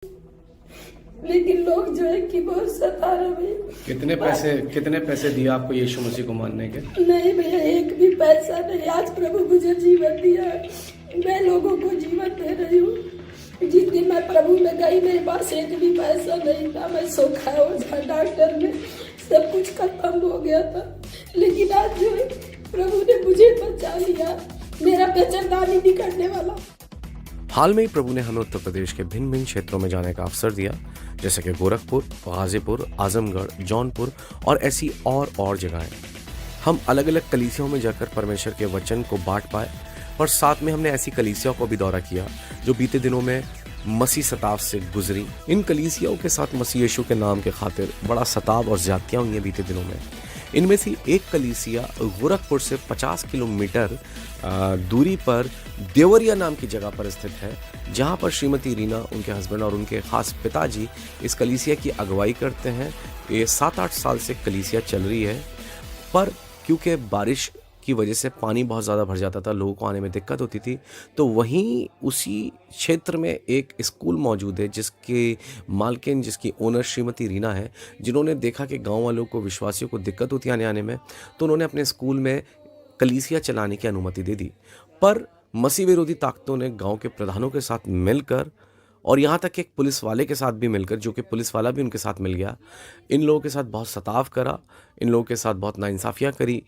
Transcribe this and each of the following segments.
लेकिन लोग जो है कि बहुत सता रहे भैया। कितने पैसे दिए आपको यीशु मसीह को मानने के? नहीं भैया, एक भी पैसा नहीं। आज प्रभु मुझे जीवन दिया है, मैं लोगों को जीवन दे रही हूँ। जिस दिन मैं प्रभु में गई मेरे पास एक भी पैसा नहीं था। मैं सोखा ओझा डॉक्टर में सब कुछ खत्म हो गया था, लेकिन आज जो है प्रभु ने मुझे बचा लिया, मेरा बेचरदानी नहीं करने वाला। हाल में ही प्रभु ने हमें उत्तर प्रदेश के भिन्न भिन्न क्षेत्रों में जाने का अवसर दिया, जैसे कि गोरखपुर, गाजीपुर, आजमगढ़, जौनपुर और ऐसी और जगहें। हम अलग अलग कलीसियाओं में जाकर परमेश्वर के वचन को बांट पाए, और साथ में हमने ऐसी कलीसियाओं को भी दौरा किया जो बीते दिनों में मसीह सताव से गुजरी। इन कलीसियाओं के साथ मसीह यीशु के नाम के खातिर बड़ा सताव और ज्यादतियां हुई हैं बीते दिनों में। इनमें से एक कलीसिया गोरखपुर से 50 किलोमीटर दूरी पर देवरिया नाम की जगह पर स्थित है, जहां पर श्रीमती रीना, उनके हस्बैंड और उनके खास पिताजी इस कलीसिया की अगुवाई करते हैं। ये 7-8 साल से कलीसिया चल रही है, पर क्योंकि बारिश की वजह से पानी बहुत ज़्यादा भर जाता था, लोगों को आने में दिक्कत होती थी, तो वहीं उसी क्षेत्र में एक स्कूल मौजूद है जिसके मालकिन, जिसकी ओनर श्रीमती रीना है, जिन्होंने देखा कि गांव वालों को, विश्वासियों को दिक्कत होती है आने में, तो उन्होंने अपने स्कूल में कलीसिया चलाने की अनुमति दे दी। पर मसीह विरोधी ताकतों ने गाँव के प्रधानों के साथ मिलकर, और यहाँ तक एक पुलिस वाले के साथ भी मिलकर, जो कि पुलिस वाला भी उनके साथ मिल गया, इन लोगों के साथ बहुत सताव करा, इन लोगों के साथ बहुत नाइंसाफ़ियाँ करी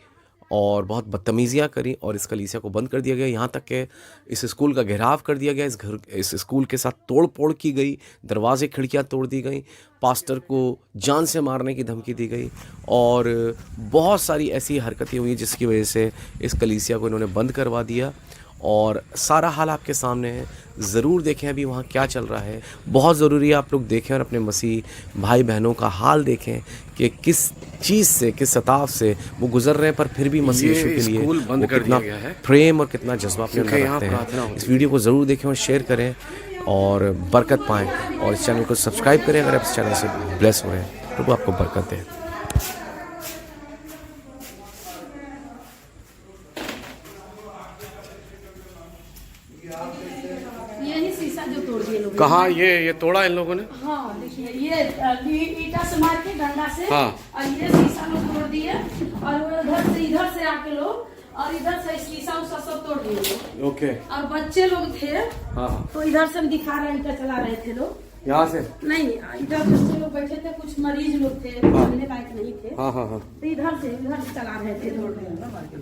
और बहुत बदतमीजियाँ करी, और इस कलीसिया को बंद कर दिया गया। यहाँ तक कि इस स्कूल का घेराव कर दिया गया, इस स्कूल के साथ तोड़ फोड़ की गई, दरवाजे खिड़कियाँ तोड़ दी गई, पास्टर को जान से मारने की धमकी दी गई, और बहुत सारी ऐसी हरकतें हुई जिसकी वजह से इस कलीसिया को इन्होंने बंद करवा दिया। और सारा हाल आपके सामने है, ज़रूर देखें अभी वहाँ क्या चल रहा है। बहुत ज़रूरी है आप लोग देखें और अपने मसीह भाई बहनों का हाल देखें कि किस चीज़ से, किस सताव से वो गुजर रहे हैं, पर फिर भी मसीह यीशु के लिए वो कितना प्रेम और कितना जज्बा अपने अंदर रखते हैं। इस वीडियो को ज़रूर देखें और शेयर करें और बरकत पाएँ, और इस चैनल को सब्सक्राइब करें अगर आप इस चैनल से ब्लेस हुए हैं। प्रभु आपको बरकत दे। यही शीशा जो तोड़ दिए लोग। कहाँ ये तोड़ा इन लोगों ने? हाँ देखिए, ये ईटा से मार के डंडा से, हाँ। और ये शीशा लोग तोड़ दिए, और वो इधर से आके लोग, और इधर से शीशा उसा सब तोड़ दिए लोग। ओके। और बच्चे लोग थे, हाँ। तो इधर से दिखा रहे, ईटा चला रहे थे लोग। यहाँ से नहीं, इधर बच्चे लोग बैठे थे, कुछ मरीज लोग थे, चलने लायक नहीं थे। हाँ। तो इधर से चला रहे थे,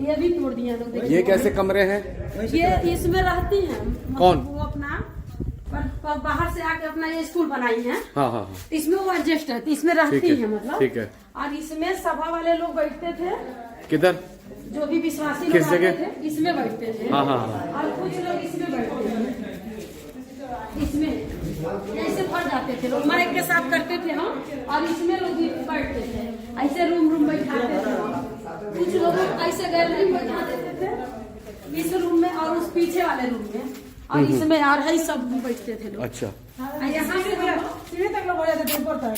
ये भी तोड़ दिए लोग। देखिए ये कैसे कमरे हैं? ये इसमें रहती हैं। कौन? वो अपना बाहर से आके अपना ये स्कूल बनाई है। हाँ। इसमें वो एडजस्ट है, तो इसमें रहती है मतलब। ठीक है। और इसमें सभा वाले लोग बैठते थे, किधर? जो भी विश्वासी किस लोग आते जगह? थे, इसमें बैठते थे। हाँ। और कुछ लोग इसमें बैठते थे, इसमें ऐसे भर जाते थे लोग, माइक के साथ करते थे हम, और इसमें लोग भी बैठते थे, ऐसे रूम बैठाते थे। कुछ लोग ऐसे गैलरी में बैठा देते थे इस रूम में, और उस पीछे वाले रूम में, और इसमें और है सब बैठते थे लोग। अच्छा। यहाँ से सीढ़ी तक लोग हो जाते थे, ऊपर तक।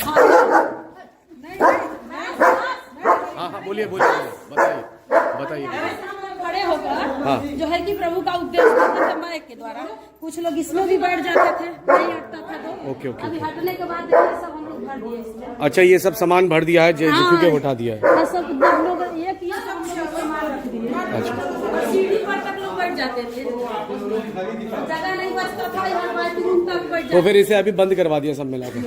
हाँ, बोलिए बताइए। खड़े होकर जो है कि प्रभु का उपदेश करते थे माइक के द्वारा। कुछ लोग इसमें भी बैठ जाते थे, नहीं हटता था तो। ओके। अभी हटने के बाद ये सब हम लोग भर दिए इसमें। अच्छा, ये सब सामान भर दिया है, क्योंकि उठा दिया है। ये सब लोग ये सब हम लोग सामान रख दिए। और सीढ़ी पर तक लोग बैठ जाते थे, जगह नहीं बचता था, यहाँ बाथरूम तक बैठ जाते। तो फिर इसे अभी बंद करवा दिया सब मिलाकर।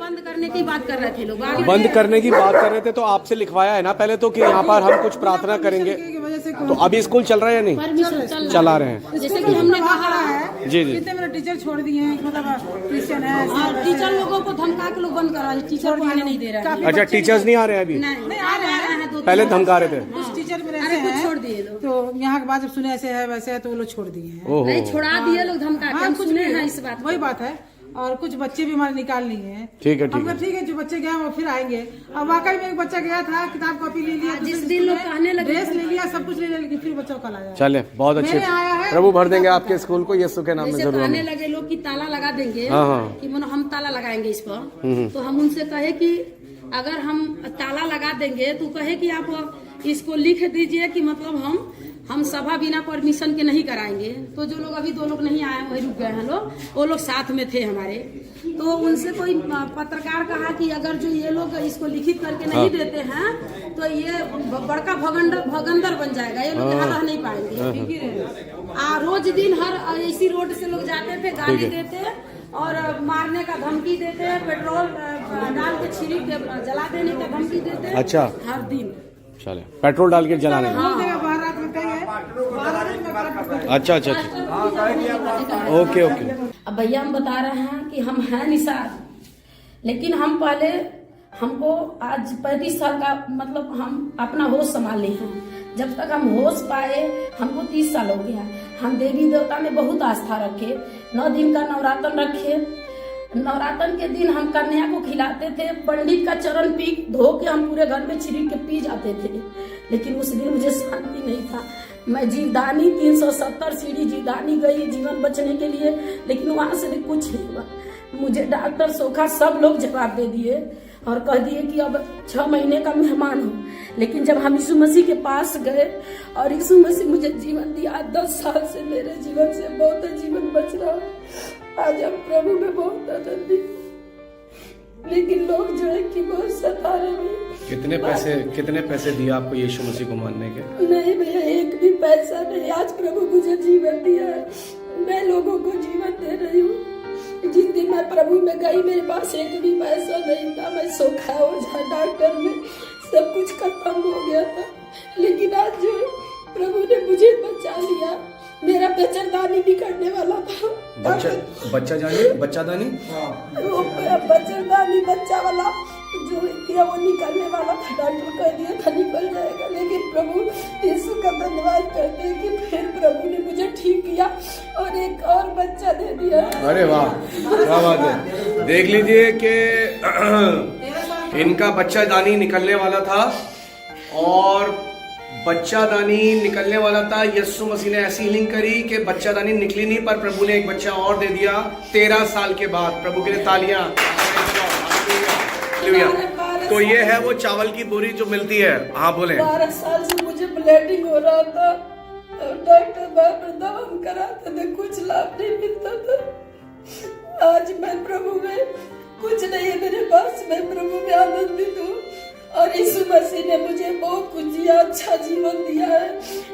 बंद करने की बात कर रहे थे लोग, बंद करने की बात कर रहे थे, तो आपसे लिखवाया है ना पहले तो कि यहाँ पर हम कुछ प्रार्थना करेंगे, तो अभी स्कूल चल रहा है या नहीं? चला रहे हैं, जैसे कि हमने कहा है। जी। कितने मेरे टीचर छोड़ दिए हैं, मतलब क्रिश्चियन है। और टीचर लोगों को धमका के लोग बंद करा रहे, टीचर को आने नहीं दे रहा है। अच्छा, टीचर्स नहीं आ रहे हैं अभी? नहीं आ रहे हैं, पहले धमका रहे थे। कुछ टीचर मेरे ऐसे अरे कुछ हैं, छोड़ दिए लोग, तो यहाँ के बाद जब सुने ऐसे है वैसे है तो वो लोग छोड़ दिए हैं। नहीं छोड़ा दिए लोग धमका के, हम सुने हैं इस बात। वही बात है। और कुछ बच्चे भी हमारे निकाल लिए हैं। ठीक है। ठीक है, जो बच्चे गए वो फिर आएंगे। और वाकई में एक बच्चा गया था, किताब कॉपी ले लिया, जिस दिन लोग कहने लगे, ड्रेस ले लिया, सब कुछ ले लिया, लेकिन फिर बच्चों कल आया। चले, बहुत अच्छे। प्रभु भर देंगे आपके स्कूल को, यीशु के नाम में जरूर। कहने लगे लोग कि ताला लगा देंगे, कि मानो हम ताला लगाएंगे इस पर। तो हम उनसे कहे कि अगर हम ताला लगा देंगे तो कहे कि आप इसको लिख दीजिए कि मतलब हम हम सभा बिना परमिशन के नहीं कराएंगे। तो जो लोग अभी 2 लोग नहीं आए वही रुक गए हैं लोग, वो लोग साथ में थे हमारे। तो उनसे कोई पत्रकार कहा कि अगर जो ये लोग इसको लिखित करके नहीं देते हैं तो ये बड़का भगंदर बन जाएगा, ये लोग यहाँ रह नहीं पाएंगे। रोज दिन हर इसी रोड से लोग जाते थे, गाली देते और मारने का धमकी देते, पेट्रोल डाल के छिड़क के जला देने का धमकी देते। अच्छा, हर दिन चले पेट्रोल डाल के जलाने। अच्छा अच्छा अच्छा, ओके ओके। अब भैया हम बता रहे हैं कि हम हैं निषाद, लेकिन हम पहले हमको आज 35 साल का मतलब हम अपना होश संभाले हैं। जब तक हम होश पाए हमको 30 साल हो गया। हम देवी देवता में बहुत आस्था रखे, 9 दिन का नवरात्र रखे। नवरात्र के दिन हम कन्या को खिलाते थे, पंडित का चरण पी धो के हम पूरे घर में छिड़क के पी जाते थे। लेकिन उस दिन मुझे शांति नहीं था। मैं जीवदानी 370 सीढ़ी जीवदानी गई जीवन बचने के लिए, लेकिन वहां से भी कुछ नहीं हुआ। मुझे डॉक्टर सोखा सब लोग जवाब दे दिए और कह दिए कि अब 6 महीने का मेहमान हो। लेकिन जब हम यीशु मसीह के पास गए और यीशु मसीह मुझे जीवन दिया, 10 साल से मेरे जीवन से बहुत जीवन बच रहा है। आज हम प्रभु में बहुत आनंदित, लेकिन लोग जो है कि बहुत सता रहे हैं। कितने पैसे दिए आपको यीशु मसीह को मानने के? नहीं भैया, एक भी पैसा नहीं। आज प्रभु मुझे जीवन दिया है, मैं लोगों को जीवन दे रही हूँ। जिस दिन मैं प्रभु में गई मेरे पास एक भी पैसा नहीं था। मैं सोखा ओझा डॉक्टर में सब कुछ खत्म हो गया था, लेकिन आज जो प्रभु ने मुझे बचा लिया। मेरा बच्चादानी निकलने वाला था। बच्चादानी वो बच्चादानी बच्चा वाला जो किया वो निकलने वाला था। डॉक्टर कह दिया था निकल जाएगा, लेकिन प्रभु यीशु का धन्यवाद करते हैं कि फिर प्रभु ने मुझे ठीक किया और एक और बच्चा दे दिया। अरे वाह, क्या बात है। देख लीजिए कि इनका बच्चादानी निकलने वाला था और बच्चादानी निकलने वाला था। यीशु मसीह ने ऐसी हीलिंग करी कि बच्चादानी निकली नहीं, पर प्रभु ने एक बच्चा और दे दिया 13 साल के बाद। प्रभु के लिए तालियां। तो ये है वो चावल की बोरी जो मिलती है। हाँ बोले। 12 साल से मुझे ब्लीडिंग हो रहा था, डॉक्टर बार दवा कराते थे, कुछ लाभ नहीं मिलता था। आज मैं प्रभु में कुछ नहीं है मेरे पास, मैं प्रभु में आनंदित हूँ और यीशु मसीह ने मुझे बहुत कुछ दिया, अच्छा जीवन दिया है,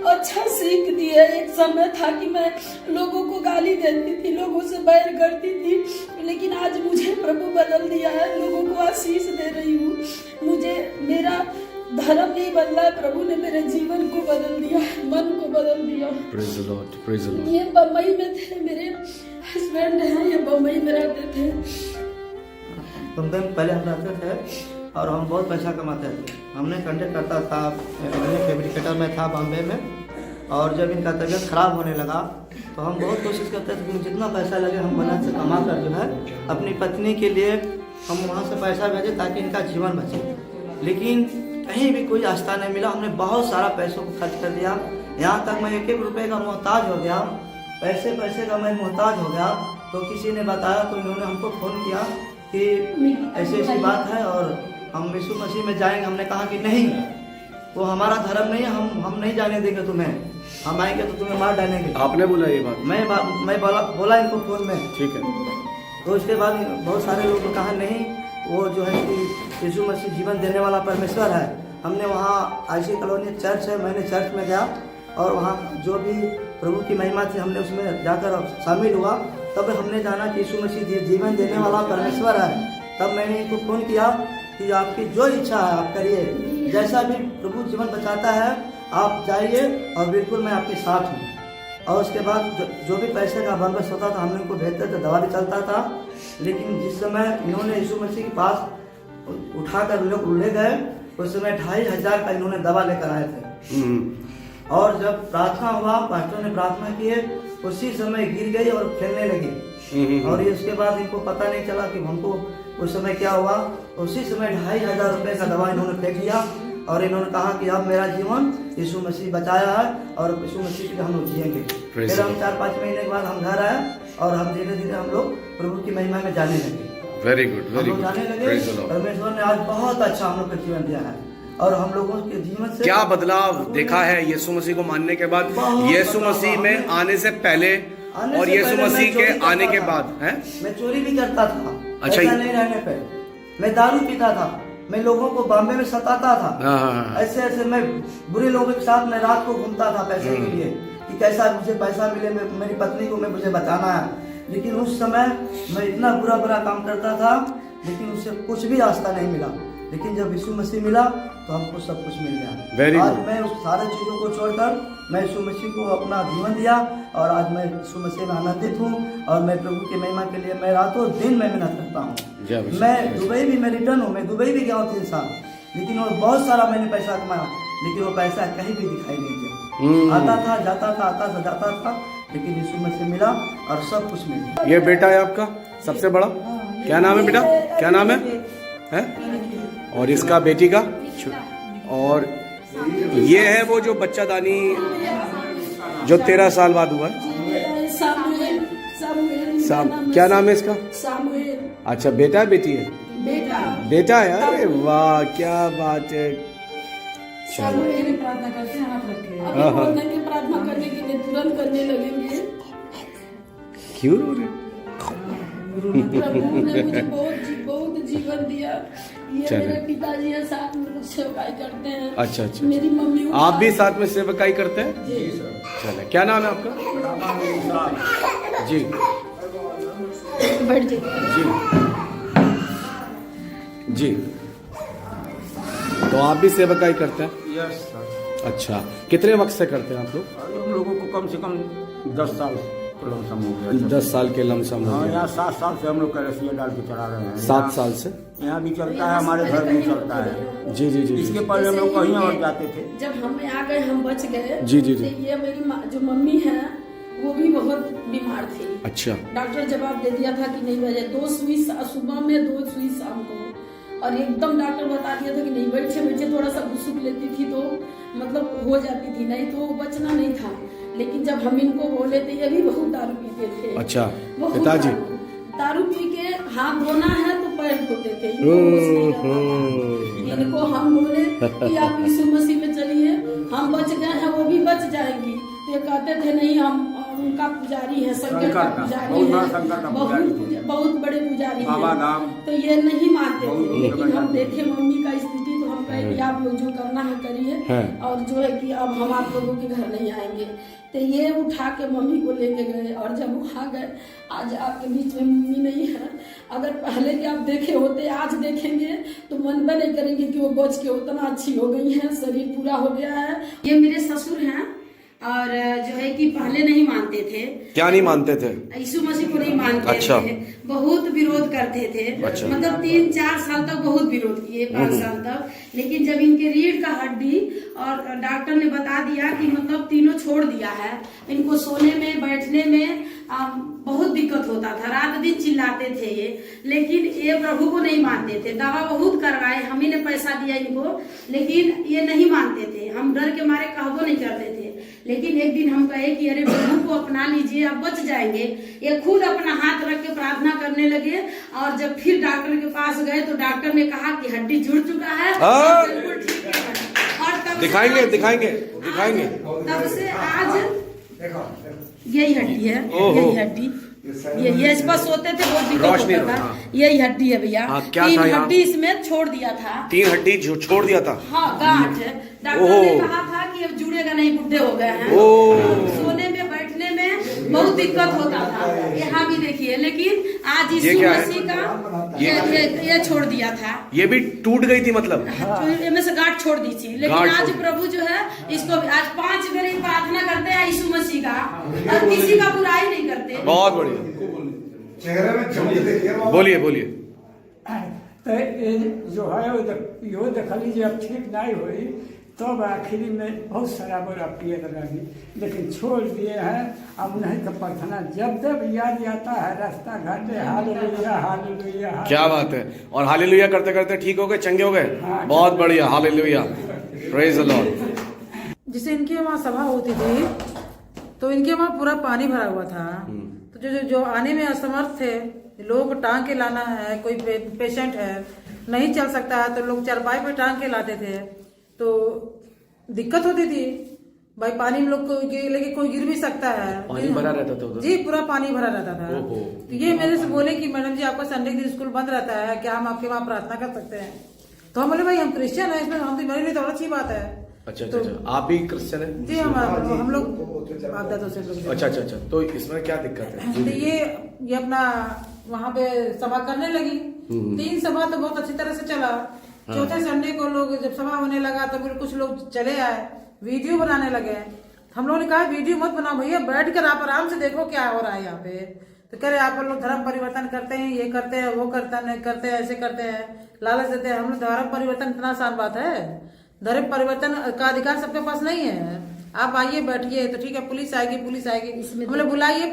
अच्छा सीख दी है। एक समय था कि मैं लोगों को गाली देती थी, लोगों से बैर करती थी, लेकिन आज मुझे प्रभु बदल दिया है, लोगों को आशीष दे रही हूँ। मुझे मेरा धर्म नहीं बदला है, प्रभु ने मेरे जीवन को बदल दिया, मन को बदल दिया। Praise the Lord, praise the Lord। ये बम्बई में थे, मेरे हस्बैंड हैं, ये बम्बई में रहते थे। बम्बई में पहले हम रहते थे और हम बहुत पैसा कमाते थे। हमने कंटेक्ट करता था, मैं फैब्रिकेटर में था बॉम्बे में। और जब इनका तबीयत खराब होने लगा तो हम बहुत कोशिश करते थे कि जितना पैसा लगे हम बनारस से कमा कर जो है अपनी पत्नी के लिए हम वहाँ से पैसा भेजें ताकि इनका जीवन बचे। लेकिन कहीं भी कोई रास्ता नहीं मिला। हमने बहुत सारा पैसों को खर्च कर दिया, यहाँ तक मैं 1-1 रुपये का मोहताज हो गया, पैसे का मैं मोहताज हो गया। तो किसी ने बताया तो इन्होंने हमको फ़ोन किया कि ऐसी बात है और हम यीशु मसीह में जाएंगे। हमने कहा कि नहीं, वो हमारा धर्म नहीं है, हम नहीं जाने देंगे तुम्हें, हम आएंगे तो तुम्हें मार डालेंगे। आपने बोला ये बात? मैं बोला इनको फोन में। ठीक है। तो उसके बाद बहुत सारे लोगों ने कहा नहीं, वो जो है कि यीशु मसीह जीवन देने वाला परमेश्वर है। हमने वहाँ आईसी कॉलोनी चर्च है, मैंने चर्च में गया और वहाँ जो भी प्रभु की महिमा थी हमने उसमें जाकर शामिल हुआ। तब हमने जाना कि यीशु मसीह जीवन देने वाला परमेश्वर है। तब मैंने इनको फ़ोन किया कि आपकी जो इच्छा है आप करिए, जैसा भी प्रभु जीवन बचाता है आप जाइए और बिल्कुल मैं आपके साथ हूँ। और उसके बाद जो भी पैसे का बंदोबस्त होता था हमने उनको भेजते थे, दवा भी चलता था। लेकिन जिस समय इन्होंने यीशु मसीह के पास उठाकर लोग ले गए उस समय 2500 का इन्होंने दवा लेकर आए थे। और जब प्रार्थना हुआ, पास्टर ने प्रार्थना की, उसी समय गिर गई और खेलने लगी। और उसके बाद इनको पता नहीं चला कि हमको उस समय क्या हुआ। उसी समय 2500 रुपये का दवा इन्होंने फेंक दिया और इन्होंने कहा कि अब मेरा जीवन यीशु मसीह बचाया है और यीशु मसीह के हम लोग जिएंगे। फिर हम 4-5 महीने के बाद हम घर आए और हम धीरे धीरे हम लोग प्रभु की महिमा में जाने लगे। Very good, very good. जाने लगे। परमेश्वर ने आज बहुत अच्छा हम लोग को जीवन दिया है। और हम लोगों के जीवन से क्या बदलाव देखा है यीशु मसीह को मानने के बाद, यीशु मसीह में आने से पहले और यीशु मसीह के आने के बाद? हैं? मैं चोरी भी करता था, अच्छा, ऐसा नहीं रहने पे मैं दारू पीता था, मैं लोगों को बॉम्बे में सताता था, ऐसे ऐसे मैं बुरे लोगों के साथ मैं रात को घूमता था पैसे के लिए कि कैसा मुझे पैसा मिले, मेरी पत्नी को मुझे बचाना है। लेकिन उस समय मैं इतना बुरा बुरा काम करता था, लेकिन उससे कुछ भी रास्ता नहीं मिला। लेकिन जब यीशु मसीह मिला तो हमको सब कुछ मिल गया। आज मैं उस सारे चीज़ों को छोड़कर मैं यीशु मसीह को अपना जीवन दिया और आज मैं यीशु मसीह में आनंदित हूँ और मैं प्रभु की महिमा के लिए मैं रातों दिन मैं मेहनत करता हूँ। मैं दुबई भी मैं रिटर्न हूँ, मैं दुबई भी गया हूँ 3 साल, लेकिन वो बहुत सारा मैंने पैसा कमाया, लेकिन वो पैसा कहीं भी दिखाई नहीं दिया। आता था जाता था, आता था जाता था, लेकिन यीशु मसीह मिला और सब कुछ मिल गया। ये बेटा है आपका सबसे बड़ा, क्या नाम है बेटा, क्या नाम है? और इसका बेटी का, और ये है वो जो बच्चादानी जो 13 साल बाद हुआ है। क्या नाम है इसका? अच्छा, बेटा है बेटी है? बेटा है। अरे वाह, क्या बात है। प्रार्थना करते हैं, हाथ रखे। प्रार्थना करने के लिए तुरंत करने लगेंगे। क्यों रो रहे? प्रभु ने मुझे बहुत जीवन दिया। ये मेरे पिताजी है, साथ में सेवकाई करते हैं। अच्छा अच्छा। मेरी मम्मी, आप भी साथ में सेवकाई करते हैं? जी सर। चले, क्या नाम है आपका? जी बैठ जाइए। जी, तो आप भी सेवकाई करते हैं? Yes sir. अच्छा, कितने वक्त से करते हैं आप लोग? हम लोगों को कम से कम 10 साल लमसम हो गया। 10 साल के लमसम हो हाँ, गया। यहाँ 7 साल से हम लोग कैरेसिया डाल के चला रहे हैं। 7 साल से यहाँ भी चलता है, हमारे घर भी चलता है। जी जी जी। इसके पहले हम लोग कहीं और जाते थे। जब हम आ गए, हम बच गए। जी जी जी। तो ये मेरी जो मम्मी है वो भी बहुत बीमार थी। अच्छा। डॉक्टर जवाब दे दिया था कि नहीं बजे, 2 सुई सुबह में, 2 सुई शाम को, और एकदम डॉक्टर बता दिया था कि नहीं, बैठे थोड़ा सा घुसुक लेती थी तो मतलब हो जाती थी, नहीं तो बचना नहीं था। लेकिन जब हम इनको बोले तो ये भी बहुत दारू पीते थे। अच्छा, पिताजी दारू पी के हाथ धोना है तो पैर धोते थे। इनको हम बोले कि आप यीशु मसीह में चलिए, हम बच गए हैं, वो भी बच जाएंगी। तो ये कहते थे नहीं, हम उनका पुजारी है, शंकर का पुजारी है, बहुत बड़े पुजारी हैं। तो ये नहीं मानते थे। लेकिन हम देखे मम्मी का स्थिति तो हम कहे कि आप लोग जो करना है करिए, और जो है कि अब हम आप लोगों के घर नहीं आएंगे। तो ये उठा के मम्मी को लेके गए, और जब वहाँ गए, आज आपके बीच में मम्मी नहीं है। अगर पहले के आप देखे होते, आज देखेंगे तो मन में नहीं करेंगे कि वो बच के उतना अच्छी हो गई है, शरीर पूरा हो गया है। ये मेरे ससुर हैं, और जो है कि पहले नहीं मानते थे। क्या नहीं मानते थे? यीशु मसीह को नहीं मानते अच्छा। थे, बहुत विरोध करते थे। अच्छा। मतलब 3-4 साल तक बहुत विरोध किए, 5 साल तक। लेकिन जब इनके रीढ़ का हड्डी और डॉक्टर ने बता दिया कि मतलब तीनों छोड़ दिया है, इनको सोने में बैठने में बहुत दिक्कत होता था, रात दिन चिल्लाते थे ये। लेकिन ये प्रभु को नहीं मानते थे, दवा बहुत करवाए, हम ही ने पैसा दिया इनको, लेकिन ये नहीं मानते थे। हम डर के मारे कहबो नहीं करते थे। लेकिन एक दिन हम कहे कि अरे प्रभु को अपना लीजिए, आप बच जाएंगे। ये खुद अपना हाथ रख के प्रार्थना करने लगे, और जब फिर डॉक्टर के पास गए तो डॉक्टर ने कहा कि हड्डी जुड़ चुका है, बिल्कुल ठीक है। और तब दिखाएंगे। तब से आज यही हड्डी है, यही हड्डी, ये स्पष्ट होते थे, बहुत दिक्कत होता था। यही हड्डी है भैया। 3 हड्डी इसमें छोड़ दिया था। 3 हड्डी छोड़ दिया था। हाँ, गांठ। डॉक्टर ने कहा था कि अब जुड़ेगा नहीं, बुढ़े हो गए हैं। सोने में बैठने में बहुत दिक्कत होता था। यहाँ भी देखिए, लेकिन आज यीशु मसीह का ये छोड़ दिया था। ये भी टूट गई थी, मतलब में से गांठ छोड़ दी थी। लेकिन आज प्रभु जो है इसको आज 5 बेर प्रार्थना करते हैं यीशु मसीह का, और किसी का बुराई नहीं करते। बहुत बढ़िया। बोलिए। तो ये जो है यो देखली जब ठीक नहीं हुई, तब आखिरी में बहुत शराब पिए लगी, लेकिन छोड़ दिए हैं। अब नहीं तो प्रार्थना जब याद आता है, रास्ता घाटे हालेलुया। क्या बात है। और हालेलुया करते करते ठीक हो गए, चंगे हो गए। बहुत बढ़िया, हालेलुया, प्रेज द लॉर्ड। जिसे इनके वहाँ सभा होती थी तो इनके वहाँ पूरा पानी भरा हुआ था। तो जो आने में असमर्थ थे, लोगों को टांग के लाना है, कोई पेशेंट है नहीं चल सकता है, तो लोग चरपाई पे टांग के लाते थे। तो दिक्कत होती थी भाई, पानी में लोग लेके कोई गिर भी सकता है। पानी भरा रहता था उधर? जी पूरा पानी भरा रहता था। ओहो। तो ये मेरे से बोले कि मैडम जी आपका संडे के दिन स्कूल बंद रहता है, क्या हम आपके वहाँ प्रार्थना कर सकते हैं? तो हम बोले भाई हम क्रिश्चियन है, इसमें हम तो मेरे लिए तो और अच्छी बात है। अच्छा अच्छा अच्छा, आप भी क्रिश्चियन हैं? जी हम लोग बाप-दादों से लोग। अच्छा अच्छा अच्छा, तो इसमें क्या दिक्कत है? तो ये अपना वहाँ पे सभा करने लगी। 3 सभा तो बहुत अच्छी तरह से चला। चौथे संडे को लोग जब सभा होने लगा तो फिर कुछ लोग चले आए, वीडियो बनाने लगे। हम लोगों ने कहा वीडियो मत बनाओ भैया, बैठ कर आप आराम से देखो क्या हो रहा है यहाँ पे। तो कह रहे आप लोग धर्म परिवर्तन करते हैं, ये करते हैं, वो करते हैं, ऐसे करते हैं, लालच देते हैं। हम लोग धर्म परिवर्तन इतना आसान बात है? धर्म परिवर्तन का अधिकार सबके पास नहीं है। आप आइए बैठिए, तो ठीक है पुलिस आएगी। हम लोग बुलाइए,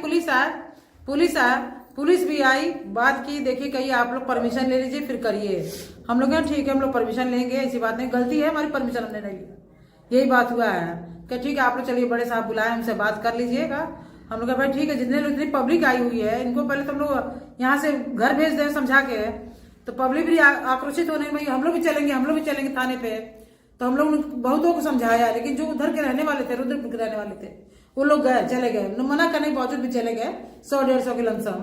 पुलिस भी आई, बात की, देखिए कहिए आप लोग परमिशन ले लीजिए फिर करिए। हम लोग ठीक है हम लोग परमिशन लेंगे, ऐसी बात नहीं, गलती है हमारी, परमिशन हमने नहीं लिया, यही बात हुआ है। कि ठीक है आप लोग चलिए, बड़े साहब बुलाए, हमसे बात कर लीजिएगा। हम लोग भाई ठीक है, जितने लोग, जितनी पब्लिक आई हुई है इनको पहले तो हम लोग यहाँ से घर भेज दें समझा के। तो पब्लिक भी आक्रोशित होने में हम लोग भी चलेंगे थाने पे। तो हम लोग बहुतों को समझाया, लेकिन जो उधर के रहने वाले थे, रुद्रपुर के रहने वाले थे, वो लोग चले गए, मना करने के बावजूद भी चले गए। 100-150 के लमसम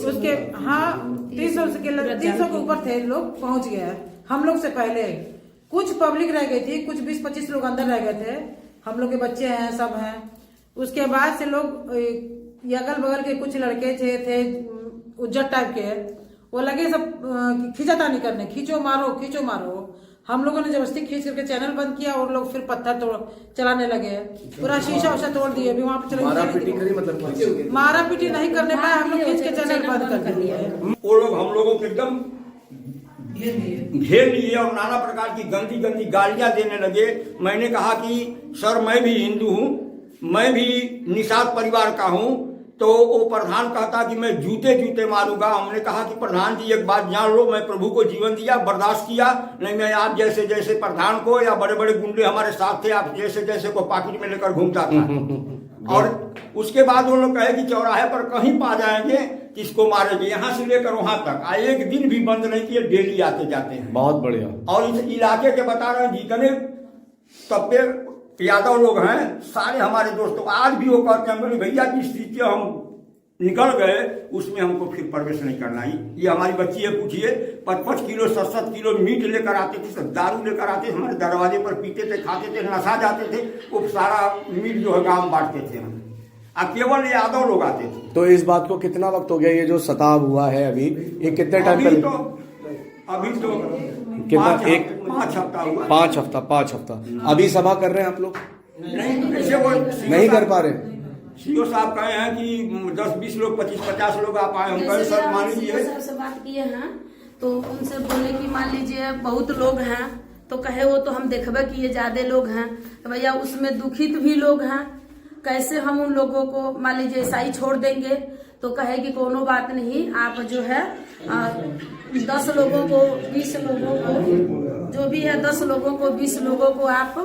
उसके, हाँ 300 के ऊपर थे लोग, पहुंच गए हम लोग से पहले। कुछ पब्लिक रह गई थी, कुछ 20-25 लोग अंदर रह गए थे। हम लोग के बच्चे हैं, सब हैं। उसके बाद से लोग अगल बगल के कुछ लड़के थे उज्जट टाइप के, वो लगे सब खींचातानी करने, खींचो मारो। हम लोगों ने जबरदस्ती खींच करके चैनल बंद किया और लोग फिर पत्थर चलाने लगे, पूरा शीशा उशा तोड़ दिए। अभी वहाँ पे मारा पीटी नहीं करने पाए, हम लोग खींच के चैनल बंद कर दिए। वो लोग हम लोगों को एकदम घेर लिए और नाना प्रकार की गंदी गालियां देने लगे। मैंने कहा कि सर मैं भी हिंदू हूँ, मैं भी निषाद परिवार का हूँ। तो वो प्रधान कहता कि मैं जूते मारूंगा। हमने कहा कि प्रधान जी एक बात जान लो, मैं प्रभु को जीवन दिया, बर्दाश्त किया नहीं। मैं आप जैसे प्रधान को या बड़े बड़े गुंडे हमारे साथ थे, आप जैसे को पॉकेट में लेकर घूमता था। और उसके बाद वो लोग कहे कि चौराहे पर कहीं पा जाएंगे किसको मारेंगे, यहाँ से लेकर वहां तक। एक दिन भी बंद नहीं किए, डेली आते जाते हैं। बहुत बढ़िया। और इस इलाके के बता रहे हैं जितने तबके यादव लोग हैं, सारे हमारे दोस्तों आज भी वो कहते हैं बोले भैया की स्थिति हम निकल गए, उसमें हमको फिर प्रवेश नहीं करना। ये हमारी बच्ची है, पूछिए 5-5 किलो 7-7 किलो मीट लेकर आते थे, सब दारू लेकर आते थे, हमारे दरवाजे पर पीते थे, खाते थे, नशा जाते थे। वो सारा मीट जो है गाँव बांटते थे हम, अब केवल यादव लोग आते थे। तो इस बात को कितना वक्त हो गया, ये जो सताव हुआ है अभी, ये कितने टाइम अभी तो कितना? 5 हफ्ता हुआ। 5 हफ्ता। अभी सभा कर रहे हैं आप लोग? नहीं, ऐसे वो नहीं कर पा रहे। सीओ साहब कहे हैं कि 10-20 लोग 25-50 लोग आप आए। हम कहे सर मान लीजिए, से बात किए हैं तो उनसे बोले कि मान लीजिए बहुत लोग हैं, तो कहे वो तो हम देखबे कि ये ज्यादा लोग हैं, तो भैया उसमें दुखित भी लोग हैं, कैसे हम उन लोगों को मान लीजिए ऐसा ही छोड़ देंगे? तो कहे कि कोनो बात नहीं, आप जो है 10 लोगों को 20 लोगों को जो भी है 10 लोगों को 20 लोगों को आप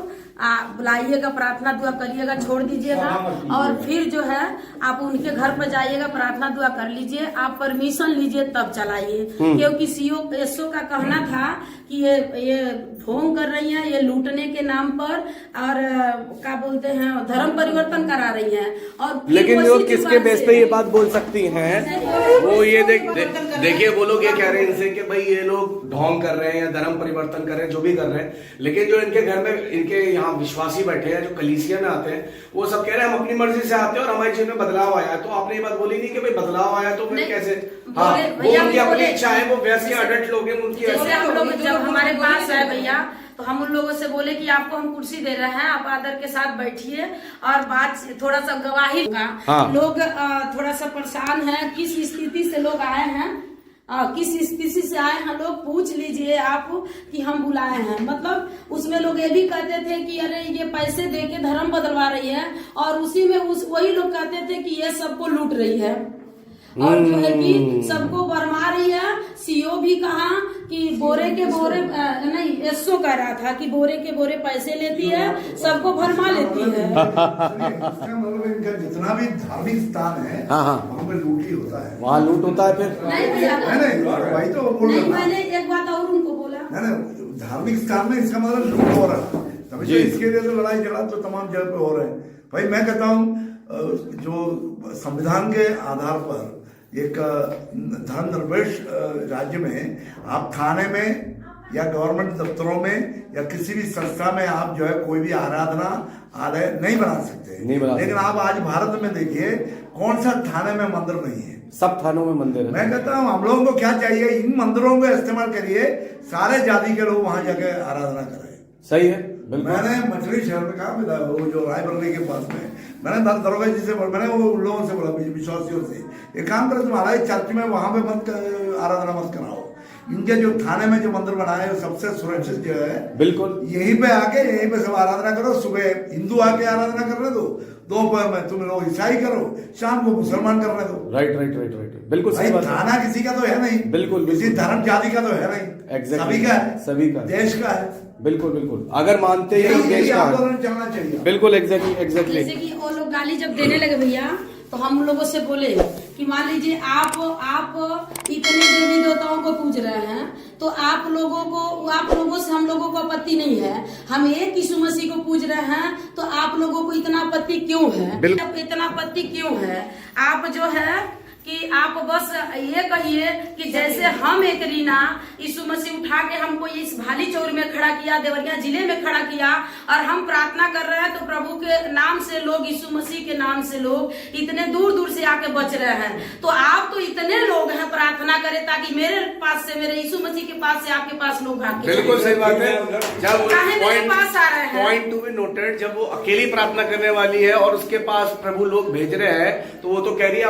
बुलाइएगा, प्रार्थना दुआ करिएगा, छोड़ दीजिएगा। और फिर जो है आप उनके घर पर जाइएगा, प्रार्थना दुआ कर लीजिए, आप परमिशन लीजिए तब चलाइए। क्योंकि सीओ एसओ का कहना था कि ये ढोंग कर रही हैं, ये लूटने के नाम पर और क्या बोलते हैं धर्म परिवर्तन करा रही हैं। और लेकिन वो किसके बेस पे ये बात बोल सकती हैं? वो ये देखिए वो लोग ये कह रहे हैं इनसे कि भाई ये लोग ढोंग कर रहे हैं या धर्म परिवर्तन कर रहे हैं, जो भी कर रहे हैं, लेकिन जो इनके घर में इनके यहाँ विश्वासी बैठे हैं, जो कलीसिया में आते हैं, वो सब कह रहे हैं हम अपनी मर्जी से आते हैं और हमारे जीवन में बदलाव आया। तो आपने ये बात बोली नहीं कि भाई बदलाव आया तो फिर कैसे? हाँ, वो उनकी अपनी इच्छा है, वो वैसे अडल्ट लोग हैं, उनकी हम लोग जब हमारे पास है भैया तो हम उन लोगों से बोले कि आपको हम कुर्सी दे रहे हैं, आप आदर के साथ बैठिए और बात थोड़ा सा गवाही का। हाँ। लोग थोड़ा सा परेशान हैं, किस स्थिति से लोग आए हैं, किस स्थिति से आए हैं लोग पूछ लीजिए आप कि हम बुलाए हैं। मतलब उसमें लोग ये भी कहते थे कि अरे ये पैसे दे के धर्म बदलवा रही है, और उसी में वही लोग कहते थे कि ये सबको लूट रही है और जो है कि सबको भरमा रही है। सीओ भी कहा कि बोरे के बोरे नहीं, एसओ कह रहा था कि बोरे के बोरे पैसे लेती है, सबको भरमा लेती है। मतलब इनका जितना भी धार्मिक स्थान है वहाँ पे लूट ही होता है, वहाँ लूट होता है। फिर नहीं भैया, नहीं वही तो बोल नहीं, मैंने एक बात और उनको बोला, धार्मिक स्थान में इसका मतलब लूट हो रहा है, तभी तो इसके लिए तो लड़ाई झगड़ा तो तमाम जगह पे हो रहे हैं। भाई मैं कहता हूँ जो संविधान के आधार पर एक धर्मनिरपेक्ष राज्य में आप थाने में या गवर्नमेंट दफ्तरों में या किसी भी संस्था में आप जो है कोई भी आराधना आलय नहीं बना सकते, लेकिन आप आज भारत में देखिए कौन सा थाने में मंदिर नहीं है, सब थानों में मंदिर है। मैं कहता हूँ हम लोगों को क्या चाहिए, इन मंदिरों को इस्तेमाल करिए, सारे जाति के लोग वहां जाके आराधना करें। सही है। मैंने मछली शहर में कहा, वो जो रायबरेली के पास में, मैंने दरोगा जी से मैंने वो लोगों से बोला, विश्वासियों से, एक काम करो तुम्हारा चर्च में वहां पे मत आराधना मत कराओ, इनके जो थाने में जो मंदिर बनाए हैं सबसे सुरक्षित जो है, बिल्कुल यहीं पे आके यहीं पे सब आराधना करो। सुबह हिंदू आके आराधना करने दो, दोपहर में तुम लोग ईसाई करो, शाम को मुसलमान करने दो। राइट राइट राइट राइट, बिल्कुल सही बात है। थाना किसी का तो है नहीं, बिल्कुल किसी धर्म जाति का तो है नहीं, सभी का है, सभी का देश का है। बिल्कुल बिल्कुल, अगर मानते हैं देश का चलना चाहिए। बिल्कुल एग्जैक्टली एग्जैक्टली। जैसे कि वो लोग गाली जब देने लगे भैया, तो हम लोगों से बोले कि मान लीजिए आप इतने देवी देवताओं को पूज रहे हैं, तो आप लोगों से हम लोगों को आपत्ति नहीं है, हम एक यीशु मसीह को पूज रहे हैं, तो आप लोगों को इतना आपत्ति क्यों है? इतना आपत्ति क्यों है? आप जो है कि आप बस ये कहिए कि जैसे हम एक रीना यीशु मसीह उठा के हमको इस भाली चौर में खड़ा किया, देवरिया जिले में खड़ा किया, और हम प्रार्थना कर रहे हैं तो प्रभु के नाम से लोग, यीशु मसीह के नाम से लोग इतने दूर दूर से आके बच रहे हैं, तो आप तो इतने लोग हैं प्रार्थना करें ताकि मेरे पास से, मेरे यीशु मसीह के पास से आपके पास लोग भाग के। बिल्कुल सही बात है। जब मेरे पास आ रहे हैं, पॉइंट टू बी नोटेड, जब वो अकेली प्रार्थना करने वाली है और उसके पास प्रभु लोग भेज रहे हैं, तो वो तो कह रही है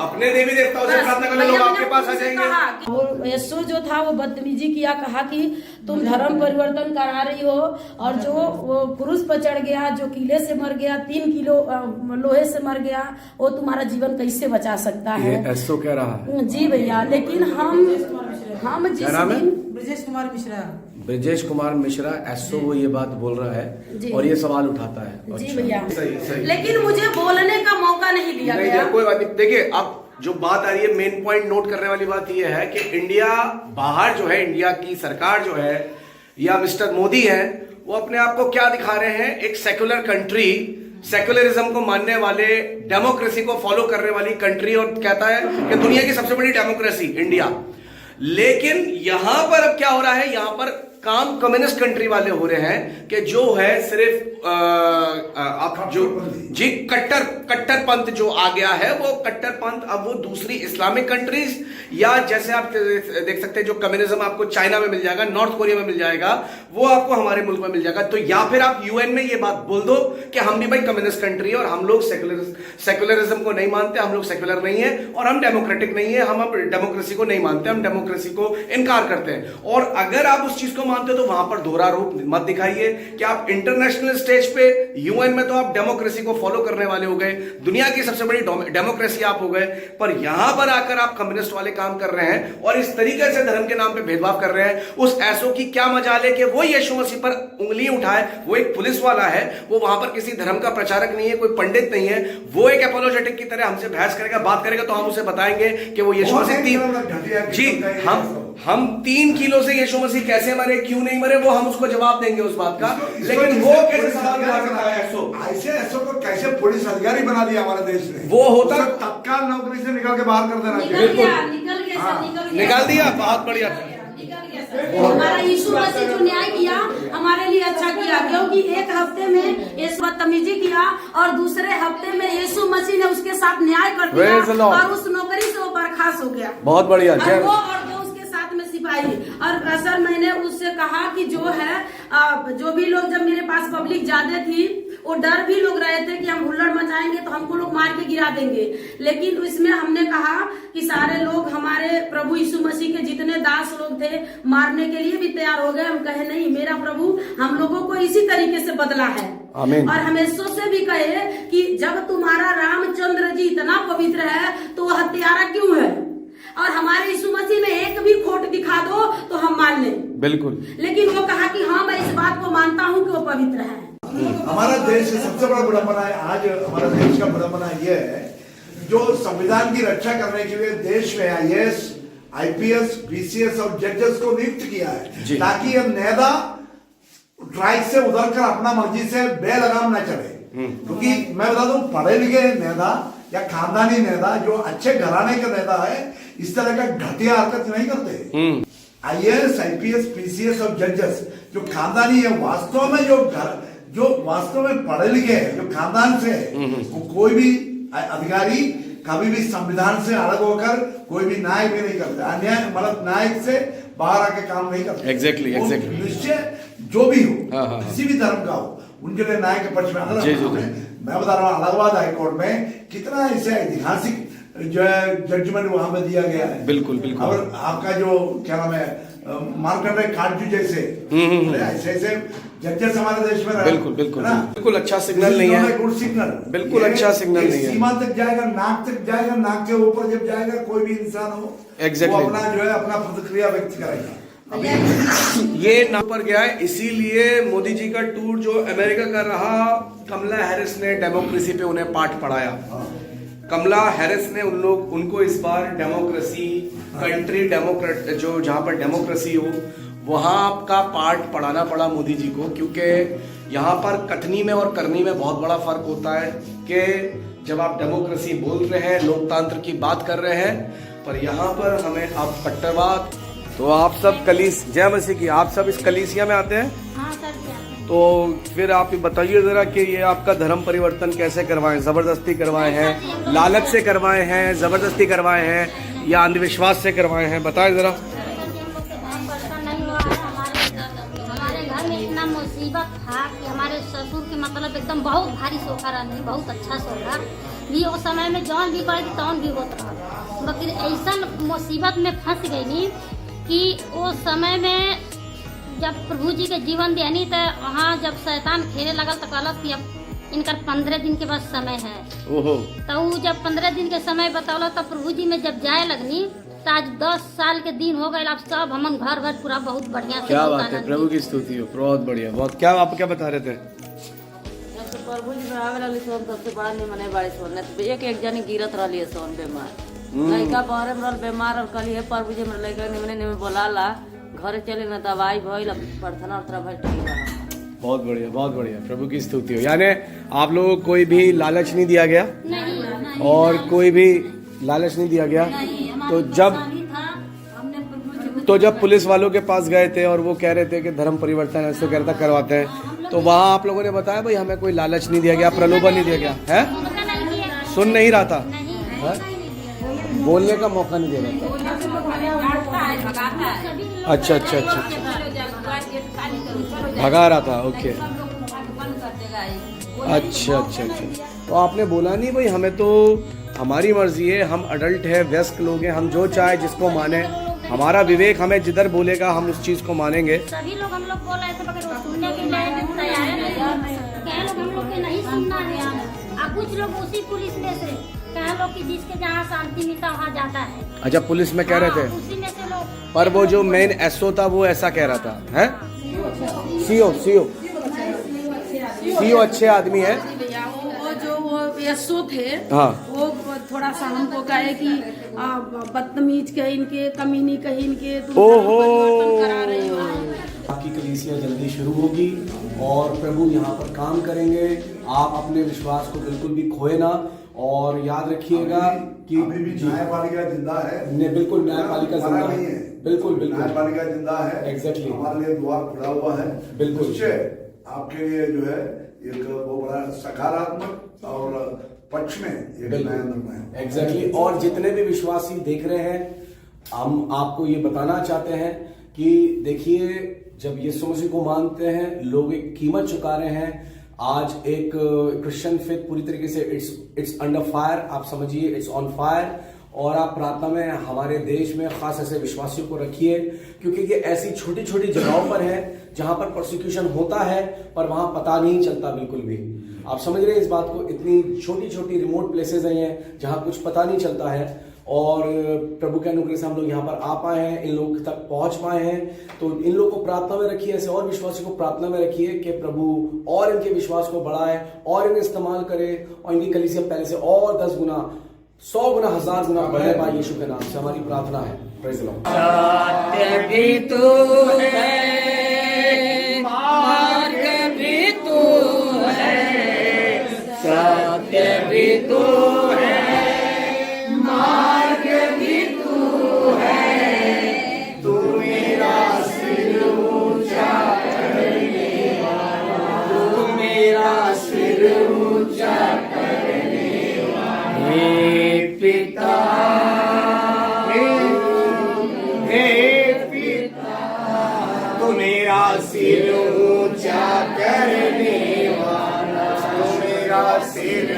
अपने देवी देवताओं से प्रार्थना करने लोग आपके पास आ जाएंगे। वो यीशु जो था वो बदतमीजी किया, कहा कि तुम धर्म परिवर्तन करा रही हो, और जो वो क्रूस पर चढ़ गया, जो किले से मर गया, 3 किलो लोहे से मर गया, वो तुम्हारा जीवन कैसे बचा सकता है? ऐसो कह रहा है जी भैया। लेकिन हम जिस दिन ब्रजेश कुमार मिश्रा ऐसो वो ये बात बोल रहा है और ये सवाल उठाता है। जी भैया, सही। लेकिन मुझे बोलने का मौका नहीं दिया गया। कोई बात नहीं। देखिए अब जो बात आ रही है, मेन पॉइंट नोट करने वाली बात यह है कि इंडिया बाहर जो है, इंडिया की सरकार जो है या मिस्टर मोदी है, वो अपने आप को क्या दिखा रहे हैं? एक सेक्युलर कंट्री, सेक्युलरिज्म को मानने वाले, डेमोक्रेसी को फॉलो करने वाली कंट्री, और कहता है कि दुनिया की सबसे बड़ी डेमोक्रेसी इंडिया। लेकिन यहां पर अब क्या हो रहा है? यहां पर काम कम्युनिस्ट कंट्री वाले हो रहे हैं कि जो है सिर्फ जो जी कट्टरपंथ जो आ गया है, वो कट्टरपंथ अब वो दूसरी इस्लामिक कंट्रीज, या जैसे आप देख सकते हैं जो कम्युनिज्म आपको चाइना में मिल जाएगा, नॉर्थ कोरिया में मिल जाएगा, वो आपको हमारे मुल्क में मिल जाएगा। तो या फिर आप यूएन में ये बात बोल दो कि हम भी भाई कम्युनिस्ट कंट्री है और हम लोग सेक्युलरिज्म को नहीं मानते, हम लोग सेक्युलर नहीं है और हम डेमोक्रेटिक नहीं है, हम डेमोक्रेसी को नहीं मानते, हम डेमोक्रेसी को इनकार करते हैं। और अगर आप उस चीज को मानते हो तो वहां पर दोहरा रूप मत दिखाइए कि आप इंटरनेशनल स्टेज पे, यूएन में तो आप डेमोक्रेसी को फॉलो करने वाले हो गए, दुनिया की सबसे बड़ी डेमोक्रेसी आप हो गए, पर यहां पर आकर आप कम्युनिस्ट वाले काम कर रहे हैं और इस तरीके से धर्म के नाम पे भेदभाव कर रहे हैं। उस ऐसो की क्या मजाल है कि वो यीशु मसीह पर उंगली उठाए? वो एक पुलिस वाला है, वो वहां पर किसी धर्म का प्रचारक नहीं है, कोई पंडित नहीं है, वो एक एपोलोजेटिक की तरह हमसे बहस करेगा, बात करेगा, तो हम उसे बताएंगे कि वो यीशु मसीह जी हम 3 किलो से यीशु मसीह कैसे मरे, क्यों नहीं मरे, वो हम उसको जवाब देंगे उस बात का। लेकिन वो कैसे सवाल उठा सकता है? ऐसो को कैसे पुलिस अधिकारी बना दिया हमारे देश ने? वो होता तत्काल नौकरी से निकाल के बाहर कर देना, निकल दिया। बहुत बढ़िया। हमारा यीशु मसीह जो न्याय किया हमारे लिए अच्छा किया, क्योंकि एक हफ्ते में ये बदतमीजी किया और दूसरे हफ्ते में यीशु मसीह ने उसके साथ न्याय कर दिया और उस नौकरी से वो बर्खास्त हो गया। बहुत बढ़िया। और वो और दो उसके साथ में सिपाही। और सर मैंने उससे कहा कि जो है जो भी लोग, जब मेरे पास पब्लिक ज्यादा थी, वो डर भी लोग रहे थे कि हम हुल्लड़ मचाएंगे तो हमको लोग मार के गिरा देंगे, लेकिन इसमें हमने कहा कि सारे लोग हमारे प्रभु यीशु मसीह के जितने दास लोग थे मारने के लिए भी तैयार हो गए। हम कहे नहीं, मेरा प्रभु हम लोगों को इसी तरीके से बदला है। आमीन। और हम ईशो से भी कहे कि जब तुम्हारा रामचंद्र जी इतना पवित्र है तो वह हत्यारा क्यों है? और हमारे यीशु मसीह में एक भी खोट दिखा दो तो हम मान लें। बिल्कुल। लेकिन वो कहा कि हाँ मैं इस बात को मानता हूँ कि वो पवित्र है। हमारा देश सबसे बड़ा विडंबना है, आज हमारा देश का विडंबना यह है, जो संविधान की रक्षा करने के लिए देश में IAS आईपीएस, पीसीएस और जजेस को नियुक्त किया है जी। ताकि अब नेदा ट्रैक से उधर कर अपना मर्जी से बेलगाम न चले। क्योंकि मैं बता दूं, पढ़े लिखे नेता या खानदानी नेता जो अच्छे घराने का नेता है इस तरह का घटिया हरकत नहीं करते। आईएएस, आईपीएस, पीसीएस और जजेस जो खानदानी है, वास्तव में जो वास्तव में पढ़े लिखे हैं, जो खानदान से है, वो कोई भी अधिकारी कभी भी संविधान से अलग होकर कोई भी न्याय भी नहीं करते, अन्याय मतलब न्याय से बाहर आके काम नहीं करते। एग्जैक्टली निश्चय जो भी हो, किसी भी धर्म का हो, उनके लिए न्याय के पक्ष में मैं बता रहा हूँ इलाहाबाद हाईकोर्ट में कितना ऐसे ऐतिहासिक जो है जजमेंट वहां पे दिया गया है। बिल्कुल बिल्कुल। और आपका जो क्या नाम है मार्कंडेय काटजू जैसे ऐसे ऐसे जजेस हमारे देश में बिल्कुल बिल्कुल बिल्कुल अच्छा सिग्नल नहीं है, गुड सिग्नल, बिल्कुल अच्छा सिग्नल नहीं है। सीमा तक जाएगा, नाक तक जाएगा, नाक के ऊपर जब जाएगा कोई भी इंसान हो वो अपना जो है अपना प्रतिक्रिया व्यक्त करेगा। ये नाम पर गया है, इसीलिए मोदी जी का टूर जो अमेरिका कर रहा, कमला हैरिस ने डेमोक्रेसी पे उन्हें पाठ पढ़ाया। कमला हैरिस ने उनको इस बार डेमोक्रेसी, कंट्री डेमोक्रेट जो जहां पर डेमोक्रेसी हो वहां का पाठ पढ़ाना पड़ा मोदी जी को, क्योंकि यहाँ पर कथनी में और करनी में बहुत बड़ा फर्क होता है कि जब आप डेमोक्रेसी बोल रहे हैं, लोकतंत्र की बात कर रहे हैं, पर यहाँ पर हमें अब कट्टरवाद। तो आप सब जय मसीह की, आप सब इस कलीसिया में आते हैं? हाँ सर जी आते हैं। तो फिर आप बताइए जरा कि ये आपका धर्म परिवर्तन कैसे करवाए? जबरदस्ती करवाए हैं, लालच से करवाए हैं, जबरदस्ती करवाए हैं या अंधविश्वास से करवाए हैं? बताएं जरा। हमारे घर में इतना मुसीबत था कि हमारे ससुर के मतलब एकदम बहुत भारी सोखा रहा, बहुत अच्छा सोखा भी उस समय में जौन भी करे तौन भी होता रहा, मगर ऐसा मुसीबत में फंस गई नहीं कि उस समय में जब प्रभु जी के जीवन देनी तो वहाँ जब शैतान खेले लगल तो कहलक कि अब इनकर 15 दिन के बाद समय है। ओहो। तो जब 15 दिन के समय बतौल तो प्रभु जी में जब जाए लगनी तो आज 10 साल के दिन हो गए। अब सब हमन घर भर पूरा बहुत बढ़िया से। क्या बात है, प्रभु की स्तुति हो, बहुत बढ़िया। बहुत क्या आप क्या बता रहे थे? प्रभु जी में आवे वाली सोन सबसे बड़ा नहीं मने बारिश होने तो एक जनी गिरत रही है सोन बीमार, लड़का बाहर में बीमार और कल है प्रभु जी मेरे लड़का निमने बोला ला घर चले ना दवाई भइल प्रार्थना और तरह ठीक रहा। बहुत बढ़िया, बहुत बढ़िया, प्रभु की स्तुति हो। यानी आप लोगों को कोई भी लालच नहीं दिया गया? नहीं। और कोई भी लालच नहीं दिया गया? तो जब पुलिस वालों के पास गए थे और वो कह रहे थे कि धर्म परिवर्तन ऐसे कहता करवाते हैं, तो वहाँ आप लोगों ने बताया भाई हमें कोई लालच नहीं दिया गया, प्रलोभन नहीं दिया गया है? सुन नहीं रहा था, बोलने का मौका नहीं दे रहा था। अच्छा अच्छा अच्छा, भगा रहा था। ओके, अच्छा अच्छा अच्छा। तो आपने बोला नहीं भाई हमें तो हमारी मर्जी है, हम अडल्ट है, वयस्क लोग हैं, हम जो चाहे जिसको माने, हमारा विवेक हमें जिधर बोलेगा हम उस चीज को मानेंगे। सभी लोग हम लोग बोल रहे थे मगर वो सुनने के लिए तैयार नहीं। कह लोग हम लोग के नहीं सुनना है, और कुछ लोग उसी पुलिस में से कह लोग कि जिसके जहाँ शांति मिलता वहाँ जाता है। अच्छा, पुलिस में कह रहे थे? उसी में से लोग। पर वो जो मेन एसओ था वो ऐसा कह रहा था, है? सीओ अच्छे आदमी है। वो एसओ थे, हाँ, वो थोड़ा सा हमको कहे कि बदतमीज कहे इनके, कमीनी कहे इनके, ओहो, करा रहे हो। आपकी कलीसिया जल्दी शुरू होगी और प्रभु यहाँ पर काम करेंगे। आप अपने विश्वास को बिल्कुल भी खोए ना, और याद रखिएगा कि अभी भी न्यायपालिका जिंदा है। बिल्कुल न्यायपालिका जिंदा नहीं है, बिल्कुल बिल्कुल न्यायपालिका जिंदा है। एग्जैक्टली, हमारे लिए द्वार खुला हुआ है। बिल्कुल, आपके लिए जो है एक बहुत बड़ा सकारात्मक और पक्ष में एक नया निर्णय है। एग्जैक्टली। और जितने भी विश्वासी देख रहे हैं, हम आपको ये बताना चाहते हैं कि देखिए, जब यीशु मसीह को मानते हैं लोग एक कीमत चुका रहे हैं। आज एक क्रिश्चियन फेथ पूरी तरीके से इट्स अंडर फायर, आप समझिए इट्स ऑन फायर। और आप प्रार्थना में हमारे देश में खास ऐसे विश्वासियों को रखिए, क्योंकि ये ऐसी छोटी छोटी जगहों पर है जहां पर प्रोसिक्यूशन होता है पर वहां पता नहीं चलता बिल्कुल भी। आप समझ रहे हैं इस बात को? इतनी छोटी छोटी रिमोट प्लेसेस हैं जहां कुछ पता नहीं चलता है, और प्रभु के अनुग्रह से हम लोग यहाँ पर आ पाए हैं, इन लोग तक पहुंच पाए हैं। तो इन लोगों को प्रार्थना में रखिए, ऐसे और विश्वासियों को प्रार्थना में रखिए कि प्रभु और इनके विश्वास को बढ़ाए और इन्हें इस्तेमाल करे, और इनकी कलीसिया पहले से और 10 गुना, 100 गुना, 1000 गुना बढ़े पाए। यीशु के नाम से हमारी प्रार्थना है। सत्य भी तू है, मार्ग भी तू है, सत्य भी तू है, मार्ग भी तू है, तू मेरा सिर ऊंचा करने वाला, तू मेरा सिर ऊंचा करने वाला, हे पिता, हे पिता, तू मेरा सिर ऊंचा करने वाला, तू मेरा सिर